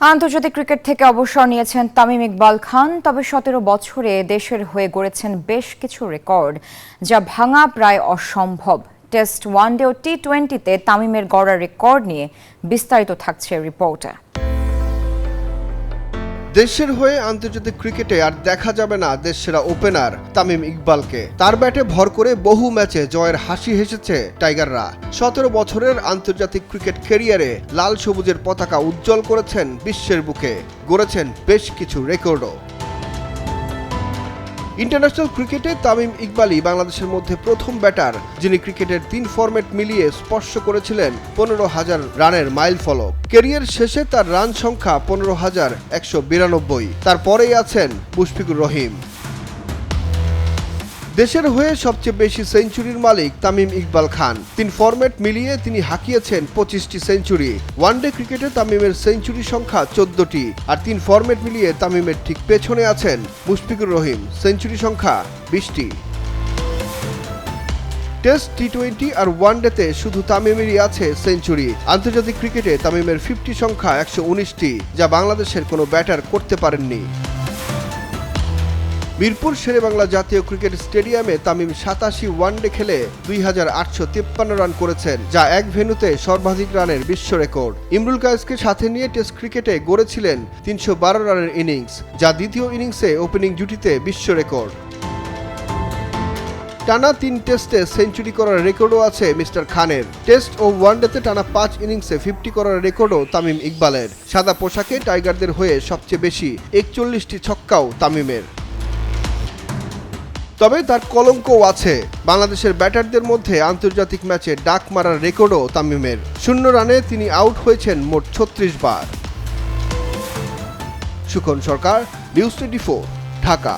আন্তর্জাতিক ক্রিকেট থেকে অবসর নিয়েছেন তামিম ইকবাল খান। তবে 17 বছরে দেশের হয়ে গড়েছেন বেশ কিছু রেকর্ড, যা ভাঙা প্রায় অসম্ভব। টেস্ট, ওয়ানডে ও টি-20তে তামিমের গড়া রেকর্ড নিয়ে বিস্তারিত থাকছে রিপোর্টে। দেশের হয়ে আন্তর্জাতিক ক্রিকেটে আর দেখা যাবে না দেশসেরা ওপেনার তামিম ইকবালকে। তার ব্যাটে ভর করে বহু ম্যাচে জয়ের হাসি হেসেছে টাইগাররা। 17 বছরের আন্তর্জাতিক ক্রিকেট ক্যারিয়ারে লাল সবুজের পতাকা উজ্জ্বল করেছেন বিশ্বের বুকে, গড়েছেন বেশ কিছু রেকর্ডও। ইন্টারন্যাশনাল ক্রিকেটে তামিম ইকবালই বাংলাদেশের মধ্যে প্রথম ব্যাটার যিনি ক্রিকেটের 3 ফরম্যাট মিলিয়ে স্পর্শ করেছিলেন 15,000 রানের মাইল ফলক। ক্যারিয়ার শেষে তার রান সংখ্যা 15,192। তারপরেই আছেন মুশফিকুর রহিম। দেশের হয়ে সবচেয়ে বেশি সেঞ্চুরির মালিক তামিম ইকবাল খান। 3 ফরম্যাট মিলিয়ে তিনি হাঁকিয়েছেন 25টি সেঞ্চুরি। ওয়ানডে ক্রিকেটে তামিমের সেঞ্চুরি সংখ্যা 14টি, আর 3 ফরম্যাট মিলিয়ে তামিমের ঠিক পেছনে আছেন মুশফিকুর রহিম, সেঞ্চুরি সংখ্যা 20টি। টেস্ট, টি-20 আর ওয়ানডেতে শুধু তামিমেরই আছে সেঞ্চুরি। আন্তর্জাতিক ক্রিকেটে তামিমের 50 সংখ্যা 119টি, যা বাংলাদেশের কোনো ব্যাটার করতে পারেননি। মিরপুর শেরেবাংলা জাতীয় ক্রিকেট স্টেডিয়ামে তামিম 87 ওয়ানডে খেলে 2,853 রান করেছেন, যা এক ভেন্যুতে সর্বাধিক রানের বিশ্ব রেকর্ড। ইমরুল কায়েসকে সাথে নিয়ে টেস্ট ক্রিকেটে গড়েছিলেন 312 রানের ইনিংস, যা দ্বিতীয় ইনিংসে ওপেনিং জুটিতে বিশ্ব রেকর্ড। টানা 3 টেস্টে সেঞ্চুরি করার রেকর্ডও আছে মিস্টার খানের। টেস্ট ও ওয়ানডেতে টানা 5 ইনিংসে 50 করার রেকর্ডও তামিম ইকবালের। সাদা পোশাকে টাইগারদের হয়ে সবচেয়ে বেশি 41টি ছক্কাও তামিমের। তবে তার কলঙ্কও আছে। বাংলাদেশের ব্যাটারদের মধ্যে আন্তর্জাতিক ম্যাচে ডাক মারার রেকর্ডও তামিমের। 0 রানে তিনি আউট হয়েছেন মোট 36 বার। সুখন সরকার, নিউজ 24, ঢাকা।